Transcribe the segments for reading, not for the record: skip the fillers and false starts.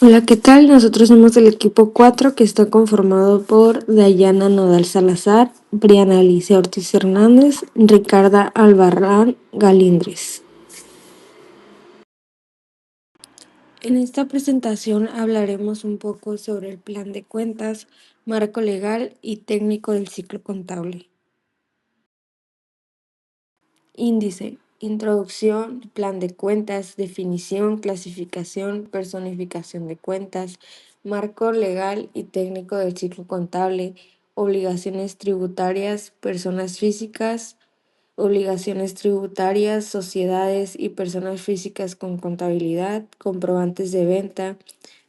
Hola, ¿qué tal? Nosotros somos el equipo 4 que está conformado por Dayana Nodal Salazar, Briana Alicia Ortiz Hernández, Ricarda Albarrán Galindres. En esta presentación hablaremos un poco sobre el plan de cuentas, marco legal y técnico del ciclo contable. Índice, introducción, plan de cuentas, definición, clasificación, personificación de cuentas, marco legal y técnico del ciclo contable, obligaciones tributarias, personas físicas, obligaciones tributarias, sociedades y personas físicas con contabilidad, comprobantes de venta,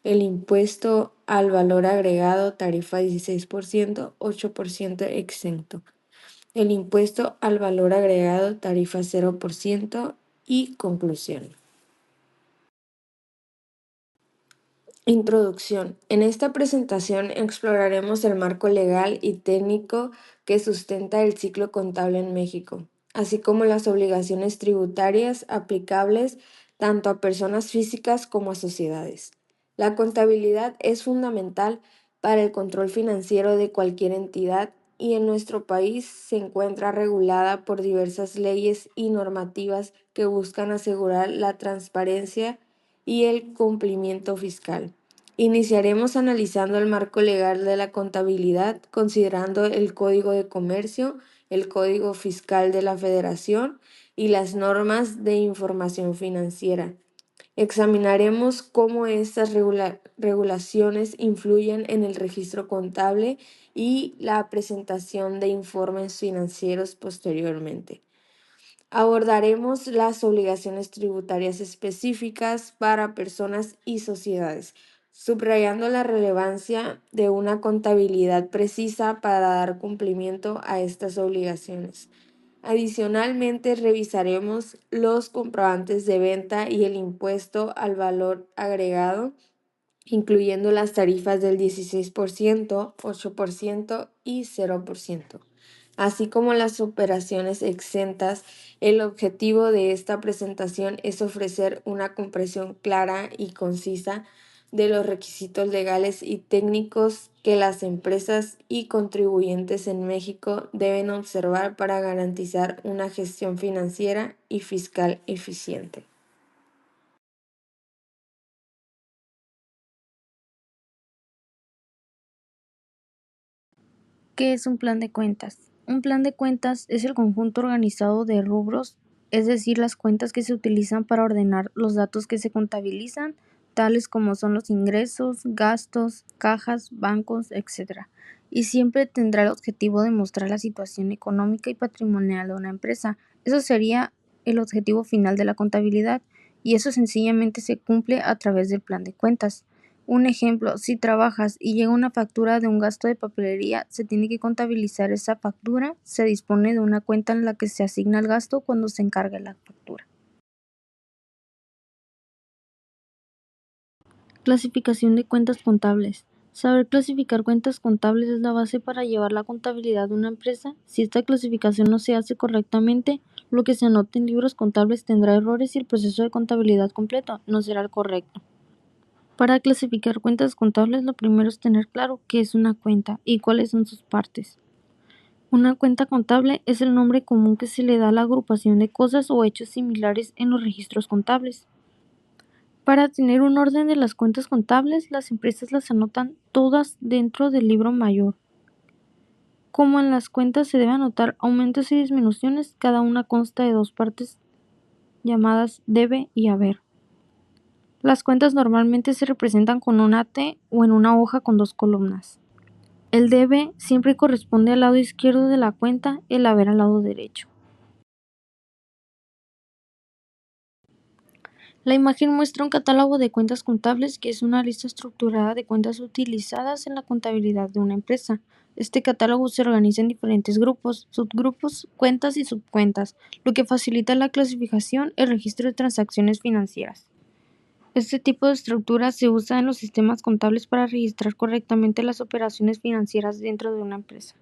el impuesto al valor agregado, tarifa 16%, 8% exento. El impuesto al valor agregado, tarifa 0% y conclusión. Introducción. En esta presentación exploraremos el marco legal y técnico que sustenta el ciclo contable en México, así como las obligaciones tributarias aplicables tanto a personas físicas como a sociedades. La contabilidad es fundamental para el control financiero de cualquier entidad y en nuestro país se encuentra regulada por diversas leyes y normativas que buscan asegurar la transparencia y el cumplimiento fiscal. Iniciaremos analizando el marco legal de la contabilidad, considerando el Código de Comercio, el Código Fiscal de la Federación y las normas de información financiera. Examinaremos cómo estas regulaciones influyen en el registro contable y la presentación de informes financieros posteriormente. Abordaremos las obligaciones tributarias específicas para personas y sociedades, subrayando la relevancia de una contabilidad precisa para dar cumplimiento a estas obligaciones. Adicionalmente, revisaremos los comprobantes de venta y el impuesto al valor agregado, incluyendo las tarifas del 16%, 8% y 0%, así como las operaciones exentas. El objetivo de esta presentación es ofrecer una comprensión clara y concisa de los requisitos legales y técnicos que las empresas y contribuyentes en México deben observar para garantizar una gestión financiera y fiscal eficiente. ¿Qué es un plan de cuentas? Un plan de cuentas es el conjunto organizado de rubros, es decir, las cuentas que se utilizan para ordenar los datos que se contabilizan, tales como son los ingresos, gastos, cajas, bancos, etc. Y siempre tendrá el objetivo de mostrar la situación económica y patrimonial de una empresa. Eso sería el objetivo final de la contabilidad, y eso sencillamente se cumple a través del plan de cuentas. Un ejemplo, si trabajas y llega una factura de un gasto de papelería, se tiene que contabilizar esa factura, se dispone de una cuenta en la que se asigna el gasto cuando se encargue la factura. Clasificación de cuentas contables. Saber clasificar cuentas contables es la base para llevar la contabilidad de una empresa. Si esta clasificación no se hace correctamente, lo que se anote en libros contables tendrá errores y el proceso de contabilidad completo no será el correcto. Para clasificar cuentas contables, lo primero es tener claro qué es una cuenta y cuáles son sus partes. Una cuenta contable es el nombre común que se le da a la agrupación de cosas o hechos similares en los registros contables. Para tener un orden de las cuentas contables, las empresas las anotan todas dentro del libro mayor. Como en las cuentas se deben anotar aumentos y disminuciones, cada una consta de dos partes llamadas debe y haber. Las cuentas normalmente se representan con una T o en una hoja con dos columnas. El debe siempre corresponde al lado izquierdo de la cuenta, el haber al lado derecho. La imagen muestra un catálogo de cuentas contables, que es una lista estructurada de cuentas utilizadas en la contabilidad de una empresa. Este catálogo se organiza en diferentes grupos, subgrupos, cuentas y subcuentas, lo que facilita la clasificación y el registro de transacciones financieras. Este tipo de estructura se usa en los sistemas contables para registrar correctamente las operaciones financieras dentro de una empresa.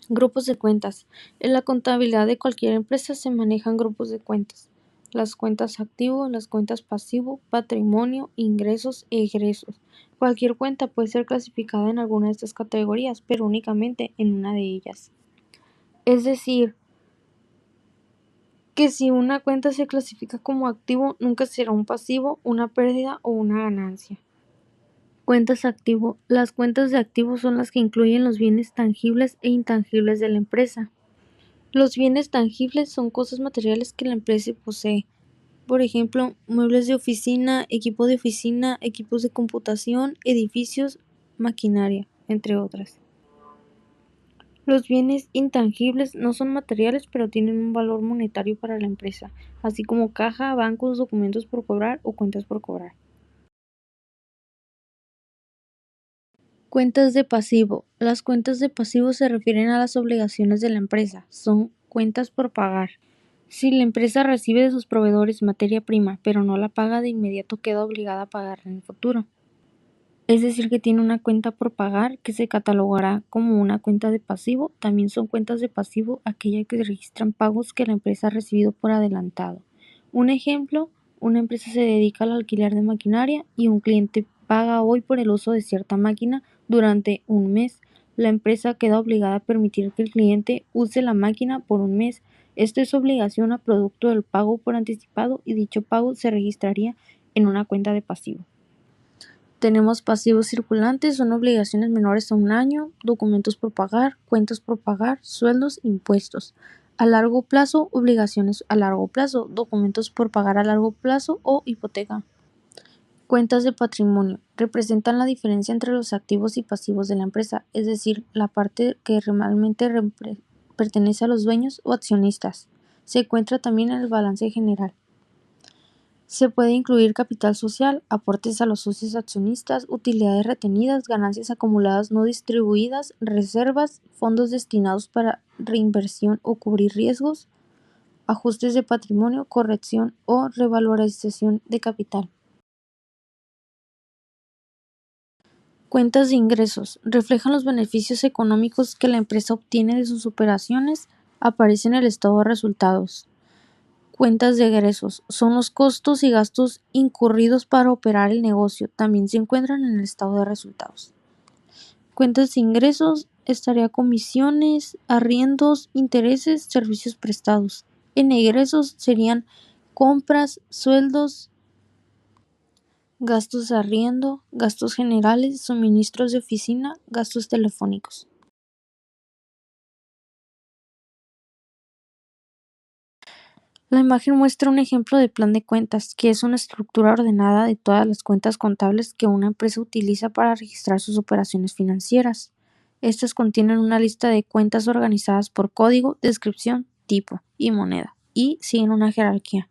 Grupos de cuentas. En la contabilidad de cualquier empresa se manejan grupos de cuentas. las cuentas activo, las cuentas pasivo, patrimonio, ingresos e egresos. Cualquier cuenta puede ser clasificada en alguna de estas categorías, pero únicamente en una de ellas. Es decir, que si una cuenta se clasifica como activo, nunca será un pasivo, una pérdida o una ganancia. Cuentas activo. Las cuentas de activo son las que incluyen los bienes tangibles e intangibles de la empresa. Los bienes tangibles son cosas materiales que la empresa posee. Por ejemplo, muebles de oficina, equipo de oficina, equipos de computación, edificios, maquinaria, entre otras. Los bienes intangibles no son materiales, pero tienen un valor monetario para la empresa, así como caja, bancos, documentos por cobrar o cuentas por cobrar. Cuentas de pasivo. Las cuentas de pasivo se refieren a las obligaciones de la empresa. Son cuentas por pagar. Si la empresa recibe de sus proveedores materia prima, pero no la paga de inmediato, queda obligada a pagarla en el futuro. Es decir, que tiene una cuenta por pagar que se catalogará como una cuenta de pasivo. También son cuentas de pasivo aquellas que registran pagos que la empresa ha recibido por adelantado. Un ejemplo, una empresa se dedica al alquiler de maquinaria y un cliente paga hoy por el uso de cierta máquina durante un mes. La empresa queda obligada a permitir que el cliente use la máquina por un mes. Esto es obligación a producto del pago por anticipado y dicho pago se registraría en una cuenta de pasivo. Tenemos pasivos circulantes, son obligaciones menores a un año, documentos por pagar, cuentas por pagar, sueldos, impuestos. A largo plazo, obligaciones a largo plazo, documentos por pagar a largo plazo o hipoteca. Cuentas de patrimonio. Representan la diferencia entre los activos y pasivos de la empresa, es decir, la parte que realmente pertenece a los dueños o accionistas. Se encuentra también en el balance general. Se puede incluir capital social, aportes a los socios accionistas, utilidades retenidas, ganancias acumuladas no distribuidas, reservas, fondos destinados para reinversión o cubrir riesgos, ajustes de patrimonio, corrección o revalorización de capital. Cuentas de ingresos. Reflejan los beneficios económicos que la empresa obtiene de sus operaciones. Aparece en el estado de resultados. Cuentas de egresos. Son los costos y gastos incurridos para operar el negocio. También se encuentran en el estado de resultados. Cuentas de ingresos estaría comisiones, arriendos, intereses, servicios prestados. En egresos serían compras, sueldos, gastos de arriendo, gastos generales, suministros de oficina, gastos telefónicos. La imagen muestra un ejemplo de plan de cuentas, que es una estructura ordenada de todas las cuentas contables que una empresa utiliza para registrar sus operaciones financieras. Estas contienen una lista de cuentas organizadas por código, descripción, tipo y moneda, y siguen una jerarquía.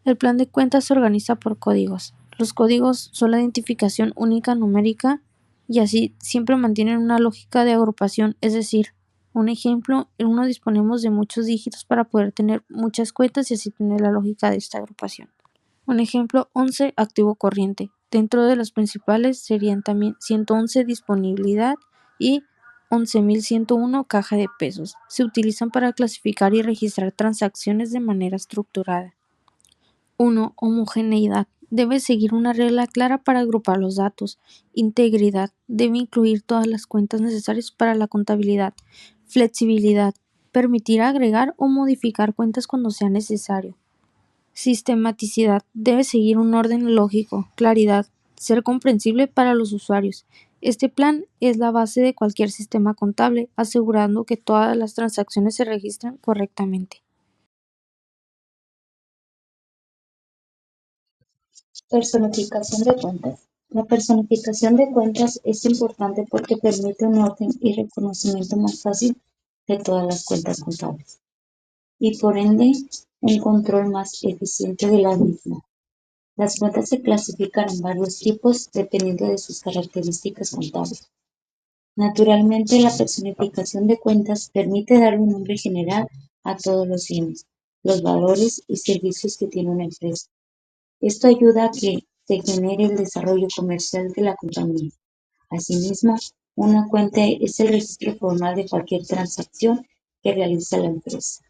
El plan de cuentas se organiza por códigos. Los códigos son la identificación única numérica y así siempre mantienen una lógica de agrupación, es decir, un ejemplo, en uno disponemos de muchos dígitos para poder tener muchas cuentas y así tener la lógica de esta agrupación. Un ejemplo, 11 activo corriente. Dentro de los principales serían también 111 disponibilidad y 11.101 caja de pesos. Se utilizan para clasificar y registrar transacciones de manera estructurada. 1. Homogeneidad. Debe seguir una regla clara para agrupar los datos. Integridad. Debe incluir todas las cuentas necesarias para la contabilidad. Flexibilidad. Permitir agregar o modificar cuentas cuando sea necesario. Sistematicidad. Debe seguir un orden lógico. Claridad. Ser comprensible para los usuarios. Este plan es la base de cualquier sistema contable, asegurando que todas las transacciones se registran correctamente. Personificación de cuentas. La personificación de cuentas es importante porque permite un orden y reconocimiento más fácil de todas las cuentas contables y por ende un control más eficiente de las mismas. Las cuentas se clasifican en varios tipos dependiendo de sus características contables. Naturalmente, la personificación de cuentas permite dar un nombre general a todos los bienes, los valores y servicios que tiene una empresa. Esto ayuda a que se genere el desarrollo comercial de la compañía. Asimismo, una cuenta es el registro formal de cualquier transacción que realiza la empresa.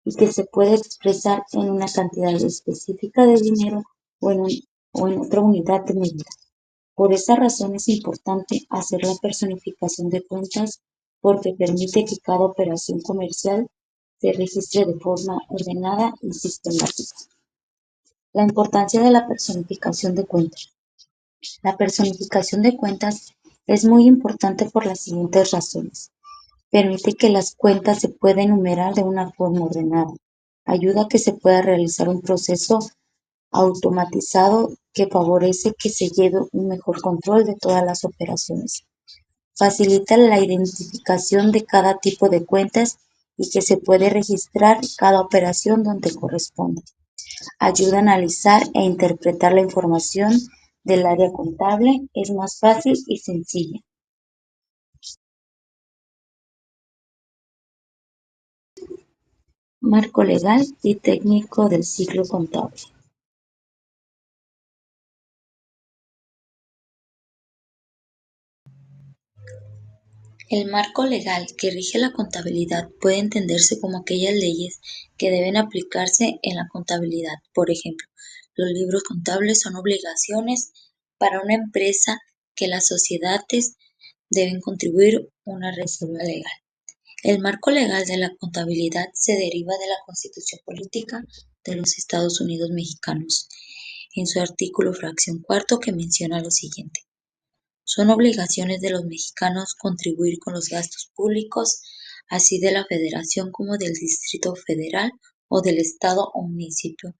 y que se puede expresar en una cantidad específica de dinero o en otra unidad de medida. Por esa razón es importante hacer la personificación de cuentas porque permite que cada operación comercial se registre de forma ordenada y sistemática. La importancia de la personificación de cuentas. La personificación de cuentas es muy importante por las siguientes razones. Permite que las cuentas se puedan enumerar de una forma ordenada. Ayuda a que se pueda realizar un proceso automatizado que favorece que se lleve un mejor control de todas las operaciones. Facilita la identificación de cada tipo de cuentas y que se puede registrar cada operación donde corresponde. Ayuda a analizar e interpretar la información del área contable. Es más fácil y sencilla. Marco legal y técnico del ciclo contable. El marco legal que rige la contabilidad puede entenderse como aquellas leyes que deben aplicarse en la contabilidad. Por ejemplo, los libros contables son obligaciones para una empresa que las sociedades deben contribuir una reserva legal. El marco legal de la contabilidad se deriva de la Constitución Política de los Estados Unidos Mexicanos, en su artículo fracción cuarto que menciona lo siguiente. Son obligaciones de los mexicanos contribuir con los gastos públicos, así de la Federación como del Distrito Federal o del Estado o municipio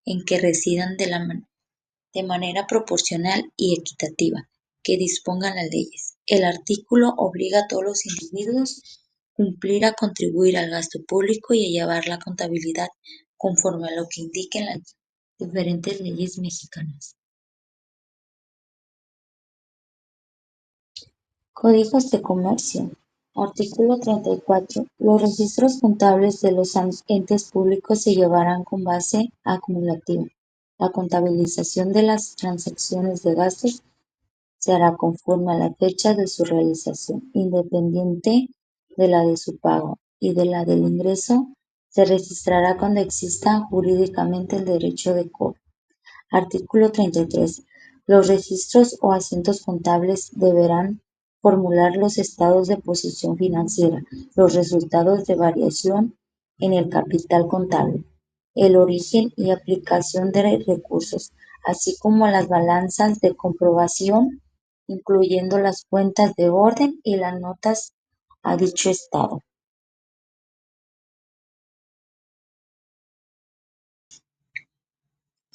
en que residan de manera proporcional y equitativa, que dispongan las leyes. El artículo obliga a todos los individuos cumplir a contribuir al gasto público y a llevar la contabilidad conforme a lo que indiquen las diferentes leyes mexicanas. Códigos de comercio. Artículo 34. Los registros contables de los entes públicos se llevarán con base acumulativa. La contabilización de las transacciones de gastos se hará conforme a la fecha de su realización, independiente de la de su pago, y de la del ingreso se registrará cuando exista jurídicamente el derecho de cobro. Artículo 33. Los registros o asientos contables deberán formular los estados de posición financiera, los resultados de variación en el capital contable, el origen y aplicación de recursos, así como las balanzas de comprobación, incluyendo las cuentas de orden y las notas a dicho estado.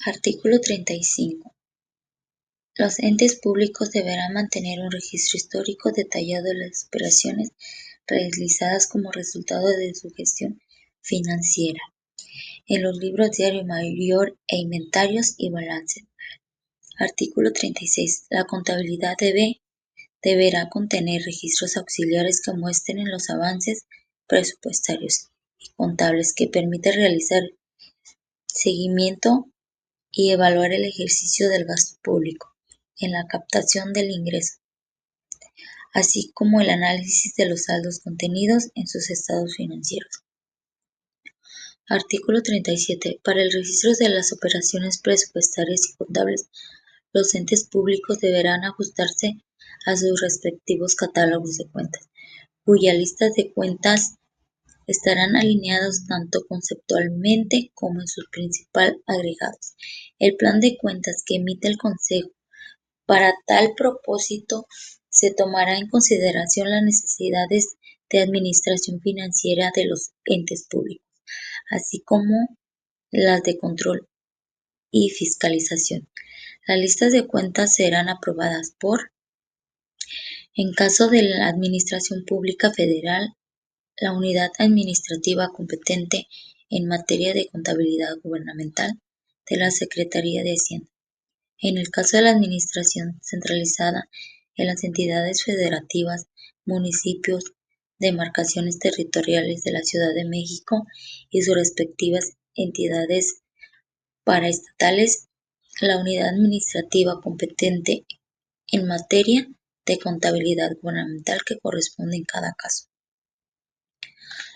Artículo 35. Los entes públicos deberán mantener un registro histórico detallado de las operaciones realizadas como resultado de su gestión financiera, en los libros diario mayor e inventarios y balances. Artículo 36. La contabilidad deberá contener registros auxiliares que muestren los avances presupuestarios y contables que permitan realizar seguimiento y evaluar el ejercicio del gasto público en la captación del ingreso, así como el análisis de los saldos contenidos en sus estados financieros. Artículo 37. Para el registro de las operaciones presupuestarias y contables, los entes públicos deberán ajustarse a sus respectivos catálogos de cuentas, cuyas listas de cuentas estarán alineados tanto conceptualmente como en sus principales agregados. El plan de cuentas que emite el Consejo para tal propósito se tomará en consideración las necesidades de administración financiera de los entes públicos, así como las de control y fiscalización. Las listas de cuentas serán aprobadas en caso de la Administración Pública Federal, la unidad administrativa competente en materia de contabilidad gubernamental de la Secretaría de Hacienda. En el caso de la administración centralizada, en las entidades federativas, municipios, demarcaciones territoriales de la Ciudad de México y sus respectivas entidades paraestatales, la unidad administrativa competente en materia de contabilidad gubernamental que corresponde en cada caso.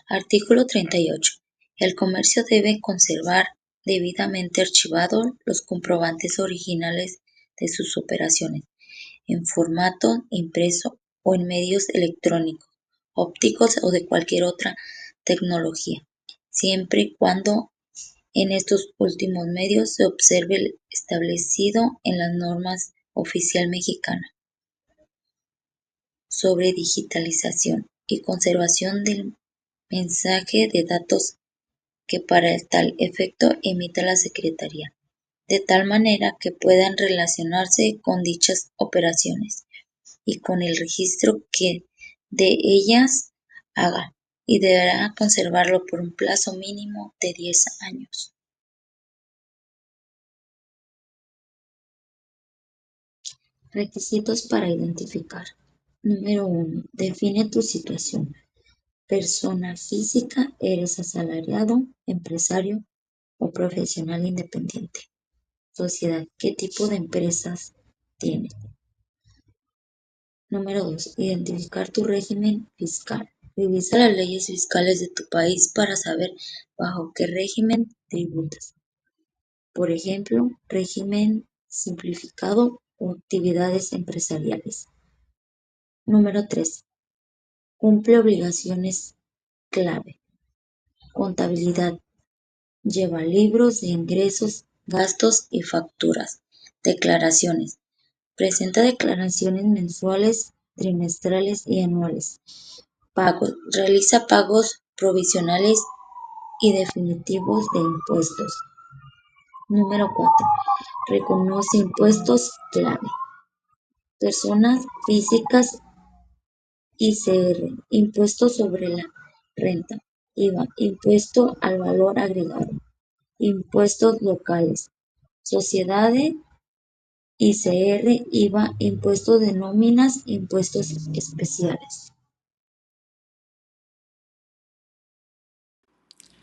Artículo 38. El comercio debe conservar debidamente archivados los comprobantes originales de sus operaciones, en formato impreso o en medios electrónicos, ópticos o de cualquier otra tecnología, siempre y cuando en estos últimos medios se observe el establecido en las normas oficial mexicana sobre digitalización y conservación del mensaje de datos que para tal efecto emita la Secretaría, de tal manera que puedan relacionarse con dichas operaciones y con el registro que de ellas haga, y deberá conservarlo por un plazo mínimo de 10 años. Requisitos para identificar. Número 1. Define tu situación. Persona física, eres asalariado, empresario o profesional independiente. Sociedad, ¿qué tipo de empresas tienes? Número 2. Identificar tu régimen fiscal. Revisa las leyes fiscales de tu país para saber bajo qué régimen tributas. Por ejemplo, régimen simplificado o actividades empresariales. Número 3. Cumple obligaciones clave. Contabilidad. Lleva libros de ingresos, gastos y facturas. Declaraciones. Presenta declaraciones mensuales, trimestrales y anuales. Pagos. Realiza pagos provisionales y definitivos de impuestos. Número 4. Reconoce impuestos clave. Personas físicas, ICR, impuesto sobre la renta, IVA, impuesto al valor agregado, impuestos locales, sociedades, ICR, IVA, impuestos de nóminas, impuestos especiales.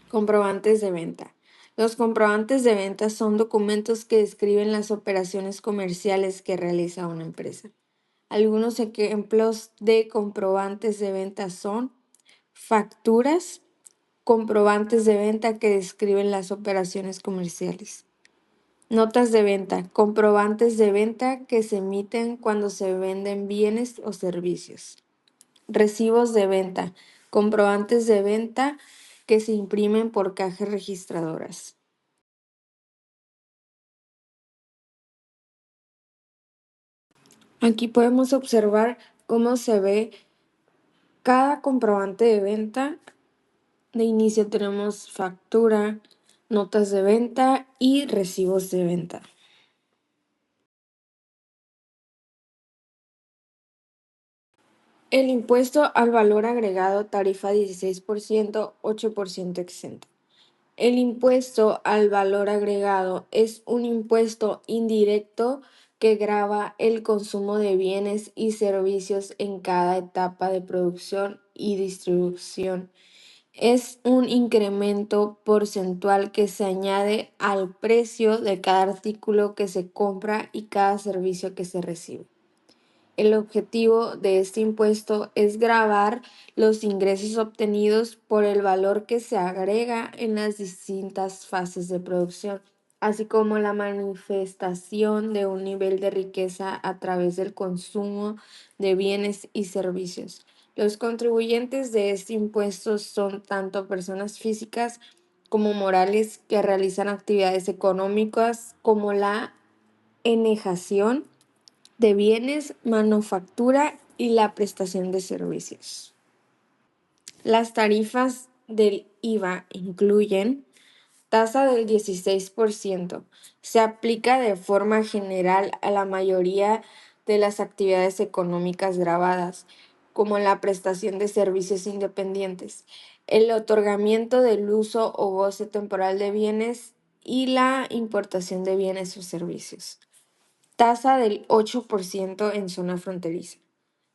Comprobantes de venta. Los comprobantes de venta son documentos que describen las operaciones comerciales que realiza una empresa. Algunos ejemplos de comprobantes de venta son facturas, comprobantes de venta que describen las operaciones comerciales. Notas de venta, comprobantes de venta que se emiten cuando se venden bienes o servicios. Recibos de venta, comprobantes de venta que se imprimen por cajas registradoras. Aquí podemos observar cómo se ve cada comprobante de venta. De inicio tenemos factura, notas de venta y recibos de venta. El impuesto al valor agregado, tarifa 16%, 8% exento. El impuesto al valor agregado es un impuesto indirecto que grava el consumo de bienes y servicios en cada etapa de producción y distribución. Es un incremento porcentual que se añade al precio de cada artículo que se compra y cada servicio que se recibe. El objetivo de este impuesto es gravar los ingresos obtenidos por el valor que se agrega en las distintas fases de producción, así como la manifestación de un nivel de riqueza a través del consumo de bienes y servicios. Los contribuyentes de este impuesto son tanto personas físicas como morales que realizan actividades económicas como la enejación de bienes, manufactura y la prestación de servicios. Las tarifas del IVA incluyen tasa del 16%. Se aplica de forma general a la mayoría de las actividades económicas gravadas, como la prestación de servicios independientes, el otorgamiento del uso o goce temporal de bienes y la importación de bienes o servicios. Tasa del 8% en zona fronteriza.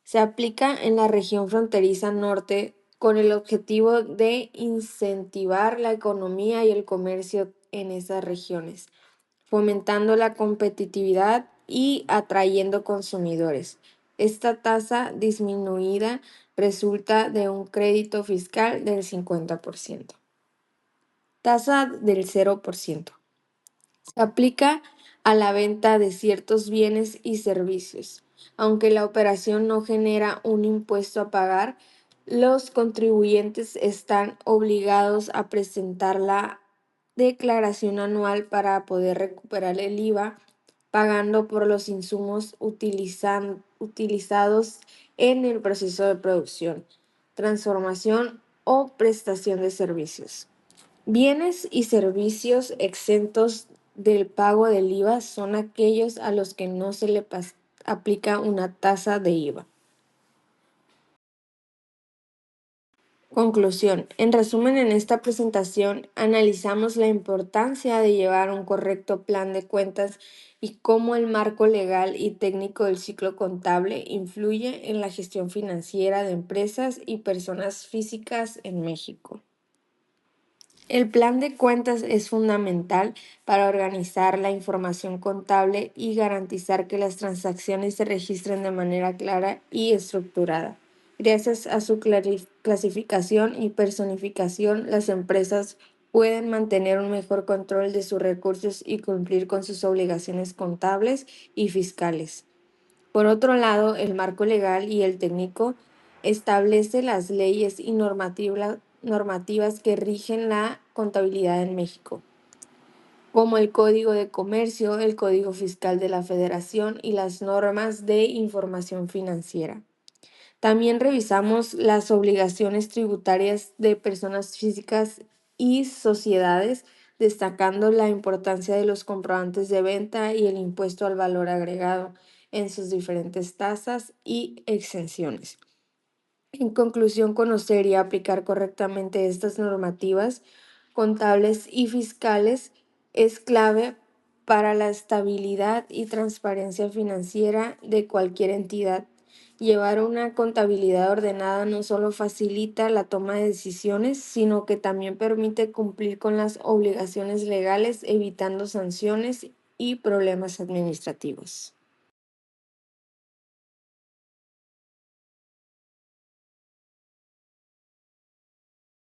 Se aplica en la región fronteriza norte con el objetivo de incentivar la economía y el comercio en esas regiones, fomentando la competitividad y atrayendo consumidores. Esta tasa disminuida resulta de un crédito fiscal del 50%. tasa del 0%. Se aplica a la venta de ciertos bienes y servicios. Aunque la operación no genera un impuesto a pagar, los contribuyentes están obligados a presentar la declaración anual para poder recuperar el IVA, pagando por los insumos utilizados en el proceso de producción, transformación o prestación de servicios. Bienes y servicios exentos del pago del IVA son aquellos a los que no se le aplica una tasa de IVA. Conclusión. En resumen, en esta presentación analizamos la importancia de llevar un correcto plan de cuentas y cómo el marco legal y técnico del ciclo contable influye en la gestión financiera de empresas y personas físicas en México. El plan de cuentas es fundamental para organizar la información contable y garantizar que las transacciones se registren de manera clara y estructurada. Gracias a su clasificación y personificación, las empresas pueden mantener un mejor control de sus recursos y cumplir con sus obligaciones contables y fiscales. Por otro lado, el marco legal y el técnico establece las leyes y normativas que rigen la contabilidad en México, como el Código de Comercio, el Código Fiscal de la Federación y las normas de información financiera. También revisamos las obligaciones tributarias de personas físicas y sociedades, destacando la importancia de los comprobantes de venta y el impuesto al valor agregado en sus diferentes tasas y exenciones. En conclusión, conocer y aplicar correctamente estas normativas contables y fiscales es clave para la estabilidad y transparencia financiera de cualquier entidad. Llevar una contabilidad ordenada no solo facilita la toma de decisiones, sino que también permite cumplir con las obligaciones legales, evitando sanciones y problemas administrativos.